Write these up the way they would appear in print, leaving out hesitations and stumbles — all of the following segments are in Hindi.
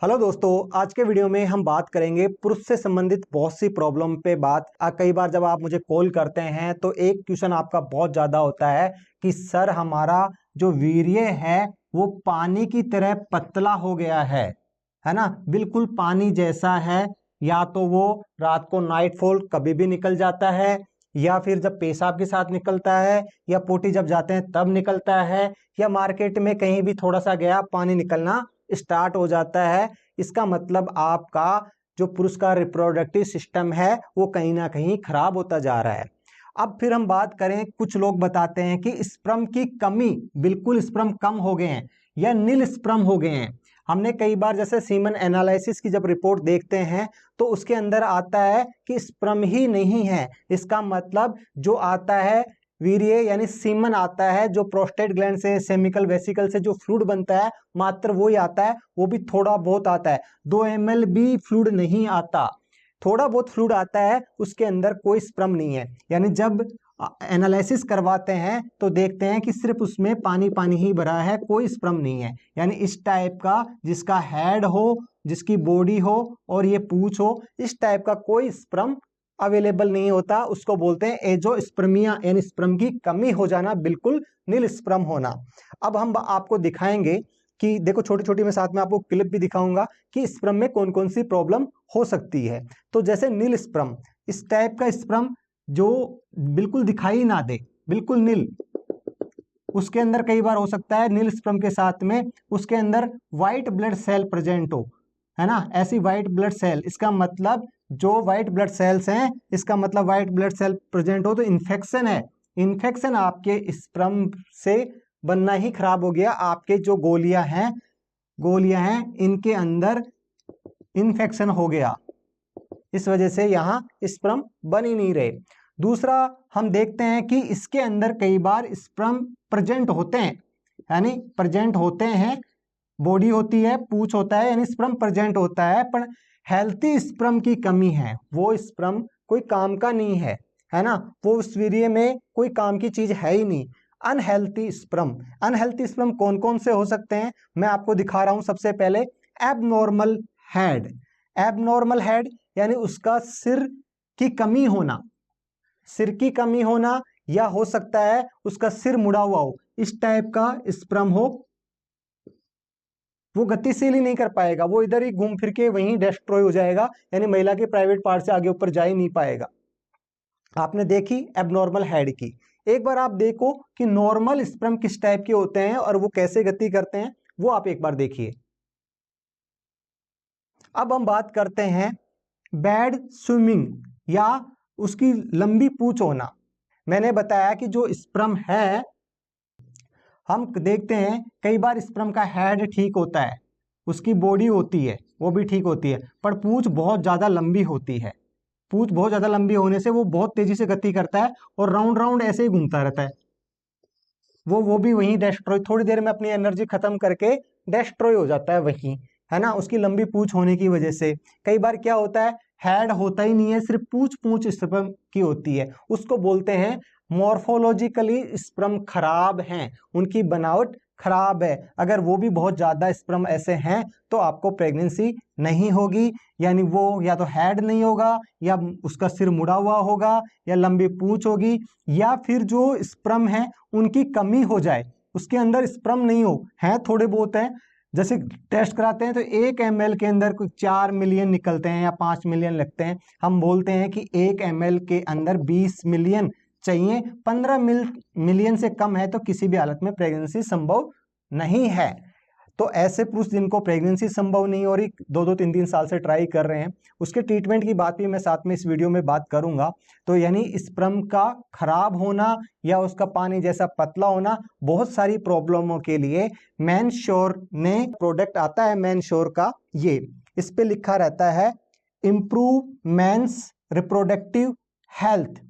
हेलो दोस्तों, आज के वीडियो में हम बात करेंगे पुरुष से संबंधित बहुत सी प्रॉब्लम पे कई बार जब आप मुझे कॉल करते हैं तो एक क्वेश्चन आपका बहुत ज़्यादा होता है कि सर हमारा जो वीर्य है वो पानी की तरह पतला हो गया है ना, बिल्कुल पानी जैसा है। या तो वो रात को नाइट फॉल कभी भी निकल जाता है, या फिर जब पेशाब के साथ निकलता है, या पोटी जब जाते हैं तब निकलता है, या मार्केट में कहीं भी थोड़ा सा गया पानी निकलना स्टार्ट हो जाता है। इसका मतलब आपका जो पुरुष का रिप्रोडक्टिव सिस्टम है वो कहीं ना कहीं खराब होता जा रहा है। अब फिर हम बात करें, कुछ लोग बताते हैं कि स्पर्म की कमी, बिल्कुल स्पर्म कम हो गए हैं या नील स्पर्म हो गए हैं। हमने कई बार जैसे सीमन एनालिसिस की जब रिपोर्ट देखते हैं तो उसके अंदर आता है कि स्पर्म ही नहीं है। इसका मतलब जो आता है वीर्य यानी सीमन आता है, जो प्रोस्टेट ग्लैंड से, सेमिकल वेसिकल से जो फ्लूइड बनता है मात्र वो ही आता है, वो भी थोड़ा बहुत आता है। 2 ml भी फ्लूइड नहीं आता, थोड़ा बहुत फ्लूइड आता है, उसके अंदर कोई स्पर्म नहीं है। यानी जब एनालिसिस करवाते हैं तो देखते हैं कि सिर्फ उसमें पानी पानी ही भरा है, कोई स्पर्म नहीं है। यानी इस टाइप का जिसका हेड हो, जिसकी बॉडी हो और ये पूंछ हो, इस टाइप का कोई स्पर्म अवेलेबल नहीं होता, उसको बोलते हैं एजोस्पर्मिया, यानी स्पर्म की कमी हो जाना, बिल्कुल नील स्पर्म होना। अब हम आपको दिखाएंगे कि देखो, छोटी छोटी मैं साथ में आपको क्लिप भी दिखाऊंगा कि स्पर्म में कौन कौन सी प्रॉब्लम हो सकती है। तो जैसे नील स्पर्म, इस टाइप का स्पर्म जो बिल्कुल दिखाई ना दे, बिल्कुल नील, उसके अंदर कई बार हो सकता है नील स्पर्म के साथ में उसके अंदर व्हाइट ब्लड सेल प्रेजेंट हो, है ना। ऐसी व्हाइट ब्लड सेल, इसका मतलब जो व्हाइट ब्लड सेल्स हैं, इसका मतलब व्हाइट ब्लड सेल प्रेजेंट हो तो इन्फेक्शन है। इन्फेक्शन आपके स्पर्म से बनना ही खराब हो गया। आपके जो गोलियां हैं इनके अंदर इन्फेक्शन हो गया, इस वजह से यहां स्पर्म बन ही नहीं रहे। दूसरा, हम देखते हैं कि इसके अंदर कई बार स्पर्म प्रेजेंट होते हैं, यानी प्रेजेंट होते हैं, बॉडी होती है, पूंछ होता है, यानी स्पर्म प्रेजेंट होता है, पर हेल्थी स्पर्म की कमी है। वो स्पर्म कोई काम का नहीं है ना, वो उस वीर्य में कोई काम की चीज है ही नहीं। अनहेल्थी स्पर्म, अनहेल्थी स्पर्म कौन कौन से हो सकते हैं मैं आपको दिखा रहा हूं। सबसे पहले एबनॉर्मल हेड, एबनॉर्मल हेड यानी उसका सिर की कमी होना, सिर की कमी होना, या हो सकता है उसका सिर मुड़ा हुआ हो, इस टाइप का स्पर्म हो। वो गतिशील ही नहीं कर पाएगा, वो इधर ही घूम फिर के वहीं डिस्ट्रॉय हो जाएगा, यानी महिला के प्राइवेट पार्ट से आगे ऊपर जा ही नहीं पाएगा। आपने देखी एबनॉर्मल हेड की। एक बार आप देखो कि नॉर्मल स्पर्म किस टाइप के होते हैं और वो कैसे गति करते हैं, वो आप एक बार देखिए। अब हम बात करते हैं बैड स्विमिंग या उसकी लंबी पूंछ होना। मैंने बताया कि जो स्पर्म है, हम देखते हैं कई बार स्पर्म का हेड ठीक होता है, उसकी बॉडी होती है वो भी ठीक होती है, पर पूंछ बहुत ज्यादा लंबी होती है। पूंछ बहुत ज्यादा लंबी होने से वो बहुत तेजी से गति करता है और राउंड राउंड ऐसे ही घूमता रहता है। वो भी वहीं डिस्ट्रॉय, थोड़ी देर में अपनी एनर्जी खत्म करके डिस्ट्रॉय हो जाता है वहीं, है ना, उसकी लंबी पूंछ होने की वजह से। कई बार क्या होता है, हेड होता ही नहीं है, सिर्फ पूंछ पूंछ स्पर्म की होती है, उसको बोलते हैं मॉर्फोलॉजिकली स्पर्म खराब हैं, उनकी बनावट खराब है। अगर वो भी बहुत ज्यादा स्पर्म ऐसे हैं तो आपको प्रेगनेंसी नहीं होगी, यानी वो या तो हेड नहीं होगा, या उसका सिर मुड़ा हुआ होगा, या लंबी पूंछ होगी, या फिर जो स्पर्म है उनकी कमी हो जाए, उसके अंदर स्पर्म नहीं हो, है थोड़े बहुत है। जैसे टेस्ट कराते हैं तो 1 ml के अंदर कुछ 4 मिलियन निकलते हैं या 5 मिलियन लगते हैं। हम बोलते हैं कि 1 ml के अंदर 20 मिलियन चाहिए, 15 मिलियन से कम है तो किसी भी हालत में प्रेगनेंसी संभव नहीं है। तो ऐसे पुरुष जिनको प्रेगनेंसी संभव नहीं हो रही, 2-2 3-3 साल से ट्राई कर रहे हैं, उसके ट्रीटमेंट की बात भी मैं साथ में इस वीडियो में बात करूंगा। तो यानी स्पर्म का खराब होना या उसका पानी जैसा पतला होना, बहुत सारी प्रॉब्लमों के लिए मैनश्योर ने प्रोडक्ट आता है, मैनश्योर का, ये इस पे लिखा रहता है इंप्रूव मेंस रिप्रोडक्टिव हेल्थ।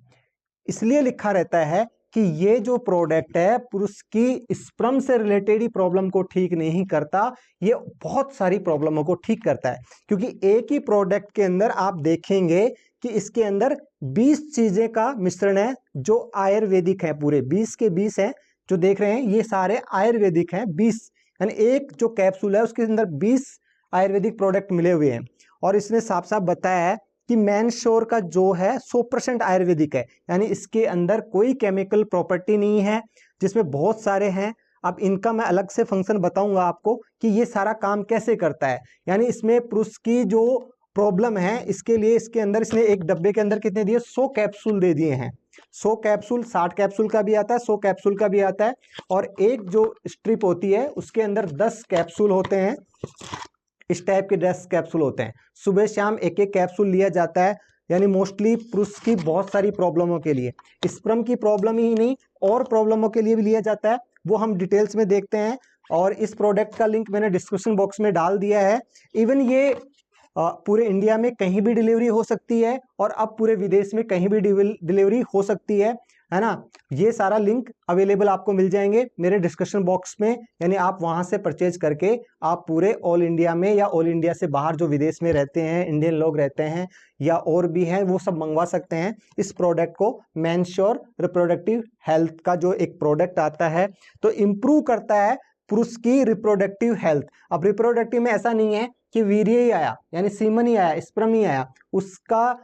इसलिए लिखा रहता है कि ये जो प्रोडक्ट है पुरुष की स्पर्म से रिलेटेड ही प्रॉब्लम को ठीक नहीं करता, ये बहुत सारी प्रॉब्लमों को ठीक करता है। क्योंकि एक ही प्रोडक्ट के अंदर आप देखेंगे कि इसके अंदर 20 चीजें का मिश्रण है जो आयुर्वेदिक है, पूरे 20 के 20 है जो देख रहे हैं, ये सारे आयुर्वेदिक हैं। 20 यानी एक जो कैप्सूल है उसके अंदर 20 आयुर्वेदिक प्रोडक्ट मिले हुए हैं और इसने साफ साफ बताया है कि मैनश्योर का जो है 100% आयुर्वेदिक है, यानी इसके अंदर कोई केमिकल प्रॉपर्टी नहीं है, जिसमें बहुत सारे हैं। अब इनका मैं अलग से फंक्शन बताऊंगा आपको कि ये सारा काम कैसे करता है। यानी इसमें पुरुष की जो प्रॉब्लम है इसके लिए इसके अंदर इसने एक डब्बे के अंदर कितने दिए, 100 कैप्सूल दे दिए हैं। 100 कैप्सूल, 60 कैप्सूल का भी आता है, 100 कैप्सूल का भी आता है। और एक जो स्ट्रिप होती है उसके अंदर 10 कैप्सूल होते हैं, इस टाइप के 10 कैप्सूल होते हैं। सुबह शाम एक एक कैप्सूल लिया जाता है, यानी मोस्टली पुरुष की बहुत सारी प्रॉब्लमों के लिए, स्पर्म की प्रॉब्लम ही नहीं और प्रॉब्लमों के लिए भी लिया जाता है, वो हम डिटेल्स में देखते हैं। और इस प्रोडक्ट का लिंक मैंने डिस्क्रिप्शन बॉक्स में डाल दिया है। इवन ये पूरे इंडिया में कहीं भी डिलीवरी हो सकती है और अब पूरे विदेश में कहीं भी डिलीवरी हो सकती है ना। ये सारा लिंक अवेलेबल आपको मिल जाएंगे मेरे डिस्क्रिप्शन बॉक्स में, यानी आप वहां से परचेज करके आप पूरे ऑल इंडिया में या ऑल इंडिया से बाहर जो विदेश में रहते हैं इंडियन लोग रहते हैं या और भी हैं वो सब मंगवा सकते हैं इस प्रोडक्ट को। मैनश्योर रिप्रोडक्टिव हेल्थ का जो एक प्रोडक्ट आता है तो इम्प्रूव करता है पुरुष की रिप्रोडक्टिव हेल्थ। अब रिप्रोडक्टिव में ऐसा नहीं है कि वीर्य ही आया यानी सीमन ही आया, स्पर्म ही आया, उसका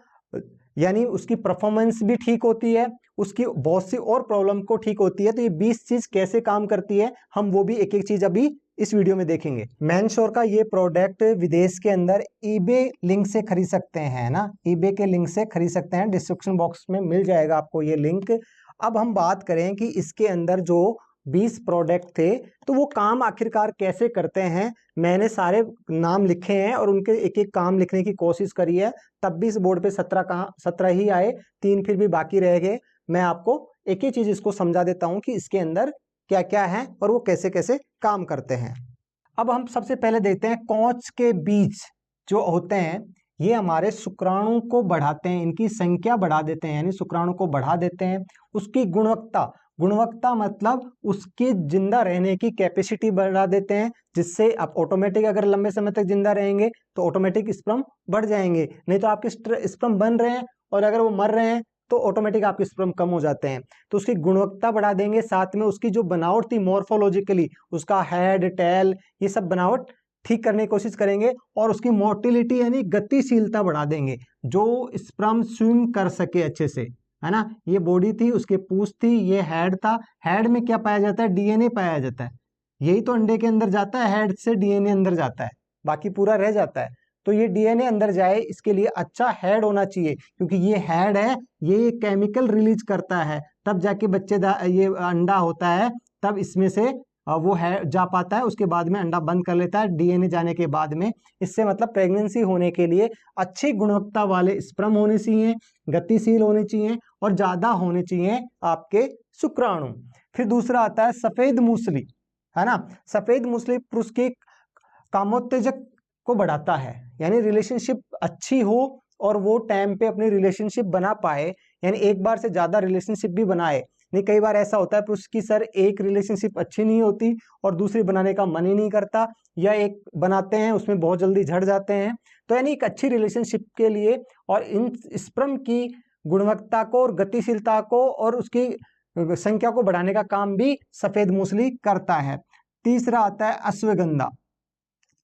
यानी उसकी परफॉर्मेंस भी ठीक होती है, उसकी बहुत सी और प्रॉब्लम को ठीक होती है। तो ये 20 चीज कैसे काम करती है हम वो भी एक एक चीज अभी इस वीडियो में देखेंगे। मैनश्योर का ये प्रोडक्ट विदेश के अंदर ईबे लिंक से खरीद सकते हैं ना, ईबे के लिंक से खरीद सकते हैं, डिस्क्रिप्शन बॉक्स में मिल जाएगा आपको ये लिंक। अब हम बात करें कि इसके अंदर जो 20 प्रोडक्ट थे तो वो काम आखिरकार कैसे करते हैं। मैंने सारे नाम लिखे हैं और उनके एक एक काम लिखने की कोशिश करी है, तब भी इस बोर्ड पे 17 ही आए, 3 फिर भी बाकी रह गए। मैं आपको एक ही चीज इसको समझा देता हूं कि इसके अंदर क्या क्या है और वो कैसे कैसे काम करते हैं। अब हम सबसे पहले देखते हैं कोंच के बीज जो होते हैं ये हमारे शुक्राणु को बढ़ाते हैं, इनकी संख्या बढ़ा देते हैं, यानी शुक्राणु को बढ़ा देते हैं। उसकी गुणवत्ता, गुणवत्ता मतलब उसके जिंदा रहने की कैपेसिटी बढ़ा देते हैं, जिससे आप ऑटोमेटिक अगर लंबे समय तक जिंदा रहेंगे तो ऑटोमेटिक स्पर्म बढ़ जाएंगे। नहीं तो आपके स्पर्म बन रहे हैं और अगर वो मर रहे हैं तो ऑटोमेटिक आपके स्पर्म कम हो जाते हैं। तो उसकी गुणवत्ता बढ़ा देंगे, साथ में उसकी जो बनावट थी मॉर्फोलॉजिकली, उसका हेड टेल ये सब बनावट ठीक करने की कोशिश करेंगे। और उसकी मोटिलिटी यानी गतिशीलता बढ़ा देंगे, जो स्पर्म स्विम कर सके अच्छे से, है ना। ये बॉडी थी, उसके पूंछ थी, ये हेड था। हेड में क्या पाया जाता है, डीएनए पाया जाता है, यही तो अंडे के अंदर जाता है, हेड से डीएनए अंदर जाता है, बाकी पूरा रह जाता है। तो ये डीएनए अंदर जाए इसके लिए अच्छा हेड होना चाहिए, क्योंकि ये हेड है, ये केमिकल रिलीज करता है, तब जाके ये अंडा होता है, तब इसमें से वो है जा पाता है, उसके बाद में अंडा बंद कर लेता है डीएनए जाने के बाद में। इससे मतलब प्रेगनेंसी होने के लिए अच्छी गुणवत्ता वाले स्पर्म होने चाहिए, गतिशील होने चाहिए और ज्यादा होने चाहिए आपके शुक्राणु। फिर दूसरा आता है सफेद मूसली, है ना। सफेद मूसली पुरुष के कामोत्तेजक को बढ़ाता है, यानी रिलेशनशिप अच्छी हो और वो टाइम पे अपनी रिलेशनशिप बना पाए, यानी एक बार से ज्यादा रिलेशनशिप भी बनाए। नहीं, कई बार ऐसा होता है पुरुष की सर एक रिलेशनशिप अच्छी नहीं होती और दूसरी बनाने का मन ही नहीं करता, या एक बनाते हैं उसमें बहुत जल्दी झड़ जाते हैं। तो यानी एक अच्छी रिलेशनशिप के लिए और इन स्पर्म की गुणवत्ता को और गतिशीलता को और उसकी संख्या को बढ़ाने का काम भी सफेद मूसली करता है। तीसरा आता है अश्वगंधा।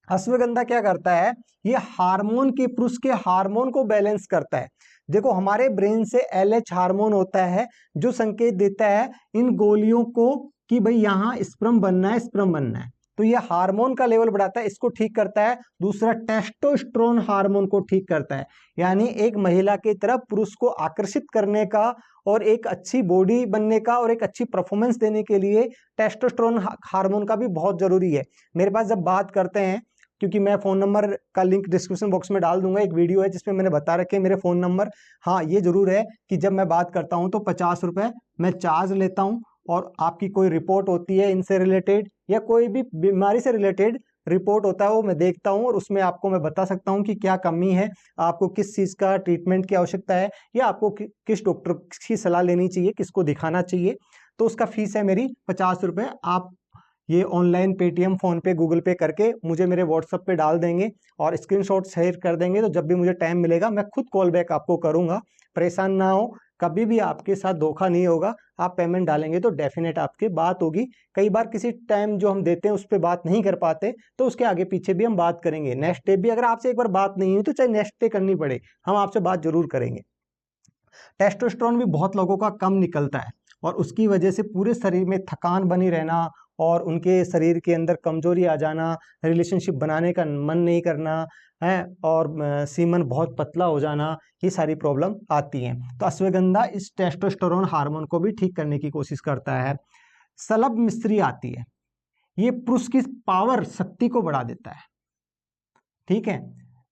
अश्वगंधा क्या करता है, ये हार्मोन के, पुरुष के हार्मोन को बैलेंस करता है। देखो हमारे ब्रेन से LH हार्मोन होता है जो संकेत देता है इन गोलियों को कि भाई यहाँ स्पर्म बनना है, स्पर्म बनना है। तो ये हार्मोन का लेवल बढ़ाता है, इसको ठीक करता है। दूसरा टेस्टोस्टेरोन हार्मोन को ठीक करता है, यानी एक महिला की तरफ पुरुष को आकर्षित करने का और एक अच्छी बॉडी बनने का और एक अच्छी परफॉर्मेंस देने के लिए टेस्टोस्टेरोन हार्मोन का भी बहुत जरूरी है। मेरे पास जब बात करते हैं, क्योंकि मैं फ़ोन नंबर का लिंक डिस्क्रिप्शन बॉक्स में डाल दूंगा, एक वीडियो है जिसमें मैंने बता रखे हैं मेरे फ़ोन नंबर। हाँ ये जरूर है कि जब मैं बात करता हूँ तो 50 रुपये मैं चार्ज लेता हूँ, और आपकी कोई रिपोर्ट होती है इनसे रिलेटेड या कोई भी बीमारी से रिलेटेड रिपोर्ट होता है वो मैं देखता हूँ और उसमें आपको मैं बता सकता हूँ कि क्या कमी है, आपको किस चीज़ का ट्रीटमेंट की आवश्यकता है, या आपको किस डॉक्टर की सलाह लेनी चाहिए, किसको दिखाना चाहिए। तो उसका फीस है मेरी 50 रुपये। आप ये ऑनलाइन पेटीएम, फोन पे, गूगल पे करके मुझे मेरे व्हाट्सएप पे डाल देंगे और स्क्रीनशॉट शेयर कर देंगे, तो जब भी मुझे टाइम मिलेगा मैं खुद कॉल बैक आपको करूंगा। परेशान ना हो, कभी भी आपके साथ धोखा नहीं होगा। आप पेमेंट डालेंगे तो डेफिनेट आपके बात होगी। कई बार किसी टाइम जो हम देते हैं उस पर बात नहीं कर पाते, तो उसके आगे पीछे भी हम बात करेंगे। नेक्स्ट डे भी अगर आपसे एक बार बात नहीं हुई तो चाहे नेक्स्ट डे करनी पड़े, हम आपसे बात जरूर करेंगे। टेस्टोस्टेरोन भी बहुत लोगों का कम निकलता है और उसकी वजह से पूरे शरीर में थकान बनी रहना और उनके शरीर के अंदर कमजोरी आ जाना, रिलेशनशिप बनाने का मन नहीं करना है और सीमन बहुत पतला हो जाना, ये सारी प्रॉब्लम आती हैं। तो अश्वगंधा इस टेस्टोस्टेरोन हार्मोन को भी ठीक करने की कोशिश करता है। सलभ मिश्री आती है, ये पुरुष की पावर शक्ति को बढ़ा देता है। ठीक है,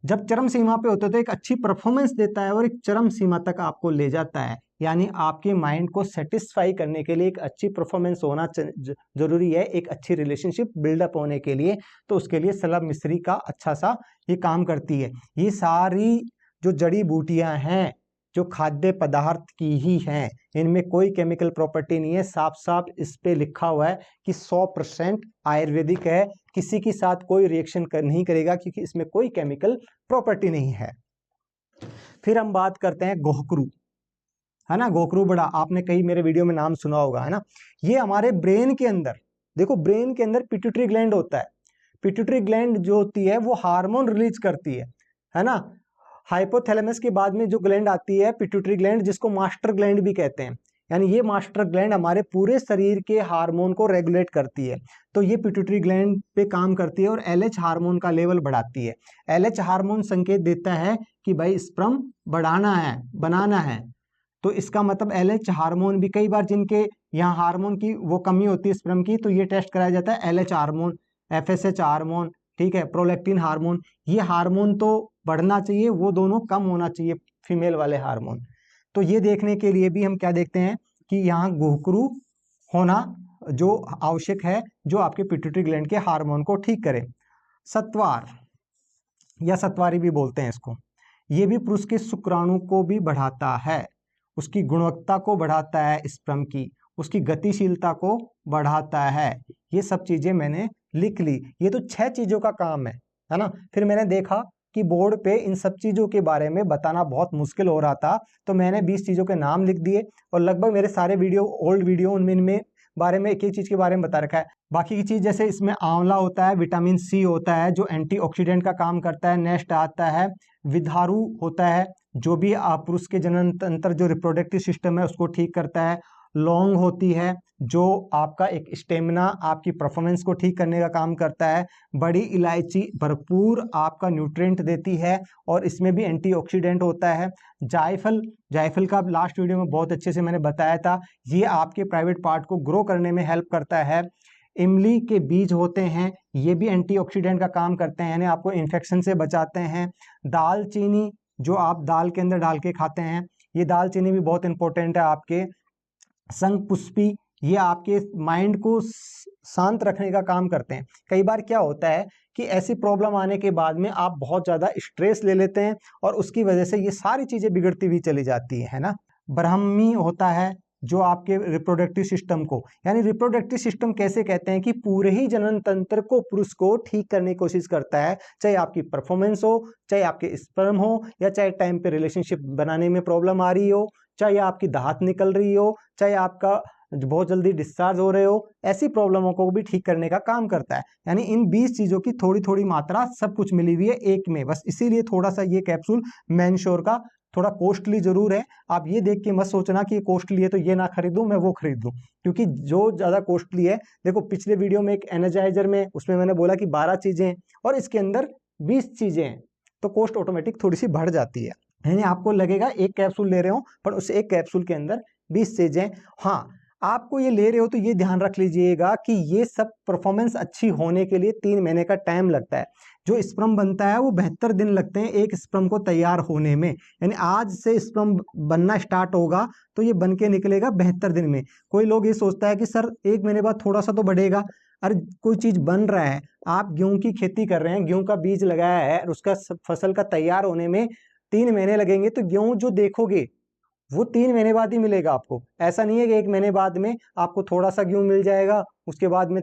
जब चरम सीमा पे होते तो एक अच्छी परफॉर्मेंस देता है और एक चरम सीमा तक आपको ले जाता है। यानी आपके माइंड को सेटिस्फाई करने के लिए एक अच्छी परफॉर्मेंस होना जरूरी है, एक अच्छी रिलेशनशिप बिल्डअप होने के लिए। तो उसके लिए सलभ मिश्री का अच्छा सा ये काम करती है। ये सारी जो जड़ी बूटियां हैं जो खाद्य पदार्थ की ही हैं, इनमें कोई केमिकल प्रॉपर्टी नहीं है। साफ साफ इस पे लिखा हुआ है कि 100% आयुर्वेदिक है, किसी के साथ कोई रिएक्शन नहीं करेगा क्योंकि इसमें कोई केमिकल प्रॉपर्टी नहीं है। फिर हम बात करते हैं गोखरू, है ना। गोखरू बड़ा आपने कई मेरे वीडियो में नाम सुना होगा, है ना। ये हमारे ब्रेन के अंदर, देखो ब्रेन के अंदर पिट्यूटरी ग्लैंड होता है। पिट्यूटरी ग्लैंड जो होती है वो हार्मोन रिलीज करती है ना। हाइपोथैलेमस के बाद में जो ग्लैंड आती है पिट्यूटरी ग्लैंड, जिसको मास्टर ग्लैंड भी कहते हैं। यानी ये मास्टर ग्लैंड हमारे पूरे शरीर के हार्मोन को रेगुलेट करती है। तो ये पिट्यूटरी ग्लैंड पे काम करती है और एलएच हार्मोन का लेवल बढ़ाती है। एलएच हार्मोन संकेत देता है कि भाई स्पर्म बढ़ाना है, बनाना है। तो इसका मतलब एलएच हार्मोन भी, कई बार जिनके यहाँ हार्मोन की वो कमी होती है स्पर्म की, तो ये टेस्ट कराया जाता है एलएच हार्मोन, एफएसएच हार्मोन, ठीक है, प्रोलैक्टिन हार्मोन। ये हार्मोन तो बढ़ना चाहिए, वो दोनों कम होना चाहिए फीमेल वाले हार्मोन। तो ये देखने के लिए भी हम क्या देखते हैं कि यहाँ गोखरू होना जो आवश्यक है, जो आपके पिट्यूटरी ग्लैंड के हार्मोन को ठीक करे। सत्वार या सत्वारी भी बोलते हैं इसको, ये भी पुरुष के शुक्राणु को भी बढ़ाता है, उसकी गुणवत्ता को बढ़ाता है, स्पर्म की उसकी गतिशीलता को बढ़ाता है। ये सब चीजें मैंने लिख ली। ये तो 6 चीजों का काम है ना। फिर मैंने देखा कि बोर्ड पे इन सब चीजों के बारे में बताना बहुत मुश्किल हो रहा था, तो मैंने 20 चीजों के नाम लिख दिए और लगभग मेरे सारे वीडियो, ओल्ड वीडियो, उनमें बारे में एक एक चीज के बारे में बता रखा है। बाकी की चीज जैसे इसमें आंवला होता है, विटामिन सी होता है जो एंटीऑक्सीडेंट का काम करता है। नेक्स्ट आता है विधारू होता है जो भी पुरुष के जनन तंत्र, जो रिप्रोडक्टिव सिस्टम है उसको ठीक करता है। लौंग होती है जो आपका एक स्टेमिना, आपकी परफॉर्मेंस को ठीक करने का काम करता है। बड़ी इलायची भरपूर आपका न्यूट्रिएंट देती है और इसमें भी एंटीऑक्सीडेंट होता है। जायफल, जायफल का लास्ट वीडियो में बहुत अच्छे से मैंने बताया था, ये आपके प्राइवेट पार्ट को ग्रो करने में हेल्प करता है। इमली के बीज होते हैं, ये भी एंटीऑक्सीडेंट का काम करते हैं, यानी आपको इन्फेक्शन से बचाते हैं। दालचीनी जो आप दाल के अंदर डाल के खाते हैं, ये दालचीनी भी बहुत इंपॉर्टेंट है आपके। शंखपुष्पी, ये आपके माइंड को शांत रखने का काम करते हैं। कई बार क्या होता है कि ऐसी प्रॉब्लम आने के बाद में आप बहुत ज्यादा स्ट्रेस ले लेते हैं और उसकी वजह से ये सारी चीजें बिगड़ती हुई चली जाती है ना। ब्राह्मी होता है जो आपके रिप्रोडक्टिव सिस्टम को, यानी रिप्रोडक्टिव सिस्टम कैसे कहते हैं कि पूरे ही जनन तंत्र को, पुरुष को ठीक करने की कोशिश करता है। चाहे आपकी परफॉर्मेंस हो, चाहे आपके स्पर्म हो, या चाहे टाइम पे रिलेशनशिप बनाने में प्रॉब्लम आ रही हो, चाहे आपकी दांत निकल रही हो, चाहे आपका बहुत जल्दी डिस्चार्ज हो रहे हो, ऐसी प्रॉब्लमों को भी ठीक करने का काम करता है। यानी इन 20 चीजों की थोड़ी थोड़ी मात्रा सब कुछ मिली हुई है एक में, बस इसीलिए थोड़ा सा ये कैप्सूल मेंश्योर का थोड़ा कॉस्टली जरूर है। आप ये देख के मत सोचना कि ये कॉस्टली है तो ये ना खरीदूं, मैं वो खरीद लूं, क्योंकि जो ज्यादा कॉस्टली है, देखो पिछले वीडियो में एक एनर्जाइजर में उसमें मैंने बोला कि 12 चीजें और इसके अंदर 20 चीजें हैं, तो कॉस्ट ऑटोमेटिक थोड़ी सी बढ़ जाती है। यानी आपको लगेगा एक कैप्सूल ले रहे हो पर उस एक कैप्सूल के अंदर 20 चीजें। हाँ, आपको ये ले रहे हो तो ये ध्यान रख लीजिएगा कि ये सब परफॉर्मेंस अच्छी होने के लिए 3 महीने का टाइम लगता है। जो स्पर्म बनता है वो 72 दिन लगते हैं एक स्पर्म को तैयार होने में। यानी आज से स्पर्म बनना स्टार्ट होगा तो ये बन के निकलेगा 72 दिन में। कोई लोग ये सोचता है कि सर 1 महीने बाद थोड़ा सा तो बढ़ेगा। अरे कोई चीज बन रहा है, आप गेहूं की खेती कर रहे हैं, गेहूं का बीज लगाया है और उसका फसल का तैयार होने में 3 महीने लगेंगे, तो गेहूं जो देखोगे वो 3 महीने बाद ही मिलेगा आपको। ऐसा नहीं है कि 1 महीने बाद में आपको थोड़ा सा गेहूं मिल जाएगा, उसके बाद में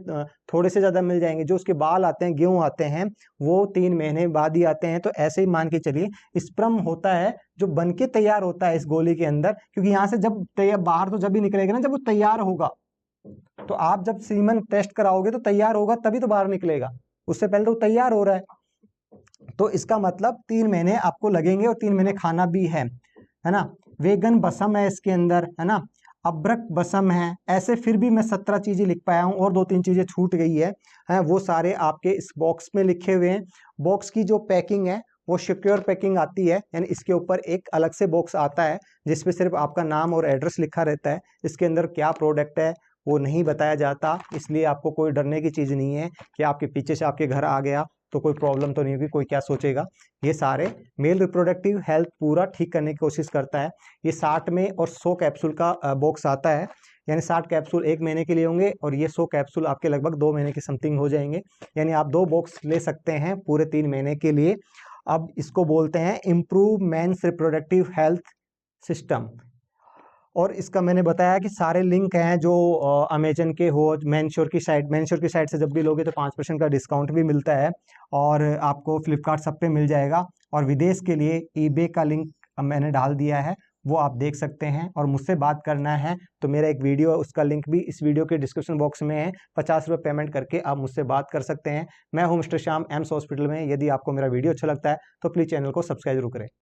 थोड़े से ज़्यादा मिल जाएंगे। जो उसके बाल आते हैं, गेहूं आते हैं, वो 3 महीने बाद ही आते हैं। तो ऐसे ही मान के चलिए स्पर्म होता है जो बन के तैयार होता है इस गोली के अंदर, क्योंकि यहाँ से जब तैयार बाहर तो जब भी निकलेगा ना, जब वो तैयार होगा। तो आप जब सीमन टेस्ट कराओगे तो तैयार होगा तभी तो बाहर निकलेगा, उससे पहले तो तैयार हो रहा है। तो इसका मतलब 3 महीने आपको लगेंगे और 3 महीने खाना भी है ना। वेगन बसम है इसके अंदर, है ना, अब्रक बसम है। ऐसे फिर भी मैं 17 चीजें लिख पाया हूँ, और 2-3 चीजें छूट गई है वो सारे आपके इस बॉक्स में लिखे हुए हैं। बॉक्स की जो पैकिंग है वो सिक्योर पैकिंग आती है, यानी इसके ऊपर एक अलग से बॉक्स आता है जिसपे सिर्फ आपका नाम और एड्रेस लिखा रहता है। इसके अंदर क्या प्रोडक्ट है वो नहीं बताया जाता, इसलिए आपको कोई डरने की चीज़ नहीं है कि आपके पीछे से आपके घर आ गया तो कोई प्रॉब्लम तो नहीं होगी, कोई क्या सोचेगा। ये सारे मेल रिप्रोडक्टिव हेल्थ पूरा ठीक करने की कोशिश करता है। ये 60 में और 100 कैप्सूल का बॉक्स आता है, यानी 60 कैप्सूल 1 महीने के लिए होंगे और ये 100 कैप्सूल आपके लगभग 2 महीने के समथिंग हो जाएंगे। यानी आप 2 बॉक्स ले सकते हैं पूरे 3 महीने के लिए। अब इसको बोलते हैं improve men's reproductive health system. और इसका मैंने बताया कि सारे लिंक हैं जो अमेजन के हो, मेंश्योर की साइट से जब भी लोगे तो 5% का डिस्काउंट भी मिलता है, और आपको फ्लिपकार्ट सब पे मिल जाएगा। और विदेश के लिए ईबे का लिंक मैंने डाल दिया है, वो आप देख सकते हैं। और मुझसे बात करना है तो मेरा एक वीडियो, उसका लिंक भी इस वीडियो के डिस्क्रिप्शन बॉक्स में है। 50 रुपये पेमेंट करके आप मुझसे बात कर सकते हैं। मैं हूं मिस्टर श्याम, एम्स हॉस्पिटल में। यदि आपको मेरा वीडियो अच्छा लगता है तो प्लीज़ चैनल को सब्सक्राइब जरूर करें।